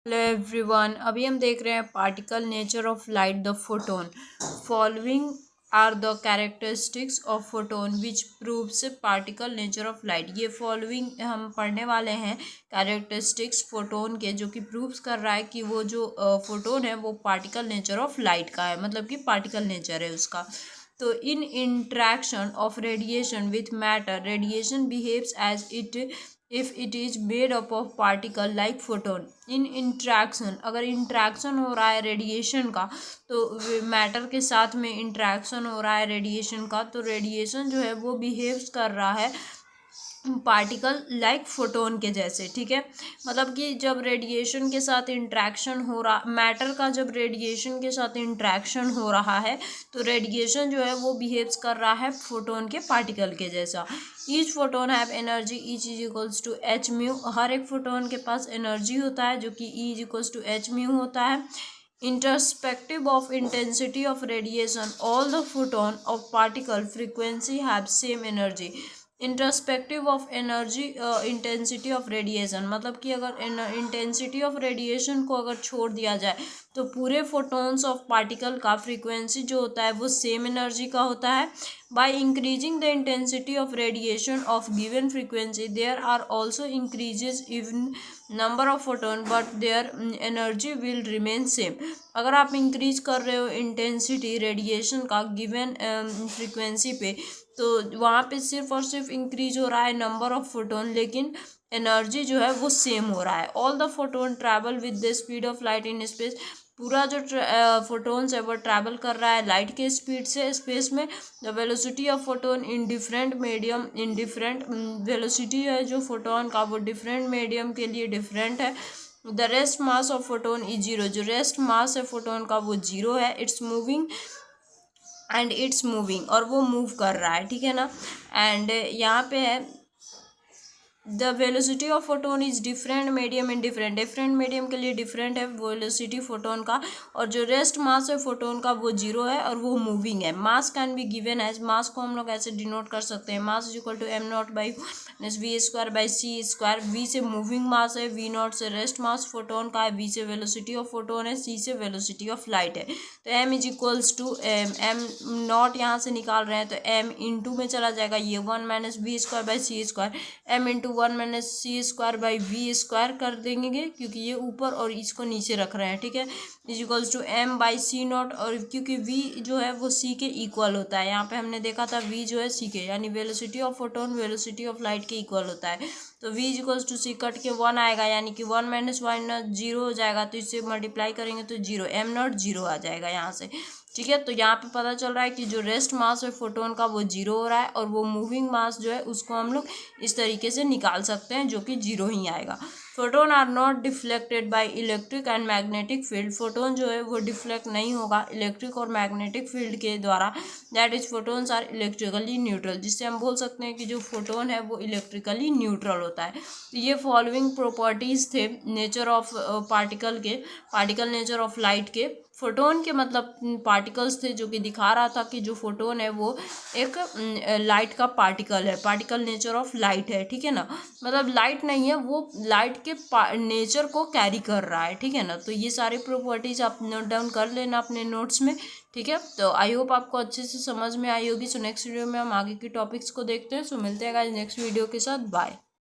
Hello everyone, अभी हम देख रहे हैं particle nature of light the photon. Following are the characteristics of photon which proves particle nature of light. ये following हम पढ़ने वाले हैं कैरेक्टरिस्टिक्स फोटोन के, जो कि प्रूव्स कर रहा है कि वो जो फोटोन है वो पार्टिकल नेचर ऑफ लाइट का है, मतलब कि पार्टिकल नेचर है उसका। तो in interaction of radiation with matter, radiation behaves as it if it is made up of particle like photon. In interaction, अगर इंट्रैक्शन हो रहा है रेडिएशन का, तो मैटर के साथ में इंट्रैक्शन हो रहा है रेडिएशन का, तो रेडिएशन जो है वो बिहेव्स कर रहा है पार्टिकल लाइक फोटोन के जैसे। ठीक है, मतलब कि जब रेडिएशन के साथ इंट्रैक्शन हो रहा, मैटर का जब रेडिएशन के साथ इंट्रैक्शन हो रहा है, तो रेडिएशन जो है वो बिहेव्स कर रहा है फोटोन के पार्टिकल के जैसा। Each photon have energy each is equals to h mu. हर एक फोटोन के पास एनर्जी होता है जो कि E is equals to h mu होता है। Irrespective of intensity of radiation, all the photon of particle frequency have same energy. Introspective of energy intensity of radiation, मतलब कि अगर इंटेंसिटी ऑफ रेडिएशन को अगर छोड़ दिया जाए तो पूरे फोटोन्स ऑफ पार्टिकल का फ्रीक्वेंसी जो होता है वो सेम एनर्जी का होता है। By increasing the intensity of radiation of given frequency there are also increases even number of photon but their energy will remain same. अगर आप इंक्रीज कर रहे हो इंटेंसिटी रेडिएशन का गिवन फ्रीक्वेंसी पे, तो वहाँ पे सिर्फ और सिर्फ इंक्रीज हो रहा है नंबर ऑफ फोटोन, लेकिन एनर्जी जो है वो सेम हो रहा है। All the photon travel with the speed of light in space. पूरा जो फोटोन्स है वो ट्रैवल कर रहा है लाइट के स्पीड से स्पेस में। The velocity of photon in different medium, in different velocity है जो फोटोन का वो डिफरेंट मीडियम के लिए डिफरेंट है। The rest mass of photon is zero. जो रेस्ट मास है फोटोन का वो जीरो है। It's moving and it's moving, और वो मूव कर रहा है। ठीक है ना। एंड यहाँ पे है the velocity of photon is different medium in different, different medium के लिए डिफरेंट है वेलोसिटी फोटोन का। और जो रेस्ट मास है फोटोन का वो जीरो है और वो मूविंग है। Mass can be given as, mass को हम लोग ऐसे डिनोट कर सकते हैं, mass is equal to m naught by v square by c square. V से मूविंग मास है, वी नॉट से रेस्ट मास फोटोन का है, वी से वेलोसिटी ऑफ फोटोन है, सी से वेलोसिटी ऑफ लाइट है। तो m is equals to m not यहाँ से निकाल रहे हैं तो एम इंटू में चला जाएगा, ये one minus v square by c square. M into one minus c square by v square कर देंगे क्योंकि ये ऊपर और इसको नीचे रख रहे हैं। ठीक है, is equals to m by c not, और क्योंकि वी जो है वो सी के इक्वल होता है, यहाँ पे हमने देखा था वी जो है सी के, यानी velocity of photon velocity of light के इक्वल होता है। तो v is equals to c cut के वन आएगा, यानी कि वन माइनस वन जीरो हो जाएगा, तो इससे मल्टीप्लाई करेंगे तो जीरो, एम नॉट जीरो आ जाएगा यहाँ से। ठीक है, तो यहाँ पे पता चल रहा है कि जो रेस्ट मास है फोटोन का वो जीरो हो रहा है, और वो मूविंग मास जो है उसको हम लोग इस तरीके से निकाल सकते हैं जो कि जीरो ही आएगा। Photon are not deflected by electric and magnetic field. Photon जो है वो डिफ्लेक्ट नहीं होगा इलेक्ट्रिक और मैग्नेटिक फील्ड के द्वारा। That is photons are electrically neutral, जिससे हम बोल सकते हैं कि जो फोटोन है वो इलेक्ट्रिकली न्यूट्रल होता है। तो ये फॉलोइंग प्रॉपर्टीज थे नेचर ऑफ पार्टिकल के, पार्टिकल नेचर ऑफ लाइट के। फोटोन के मतलब पार्टिकल्स थे जो कि दिखा रहा था कि जो फोटोन है वो एक लाइट का पार्टिकल है, पार्टिकल नेचर ऑफ लाइट है। ठीक है ना, मतलब लाइट नहीं है, वो लाइट के नेचर को कैरी कर रहा है। ठीक है ना, तो ये सारी प्रॉपर्टीज आप नोट डाउन कर लेना अपने नोट्स में। ठीक है, तो आई होप आपको अच्छे से समझ में आई होगी। सो नेक्स्ट वीडियो में हम आगे की टॉपिक्स को देखते हैं। सो मिलते हैं गाइस नेक्स्ट वीडियो के साथ। बाय।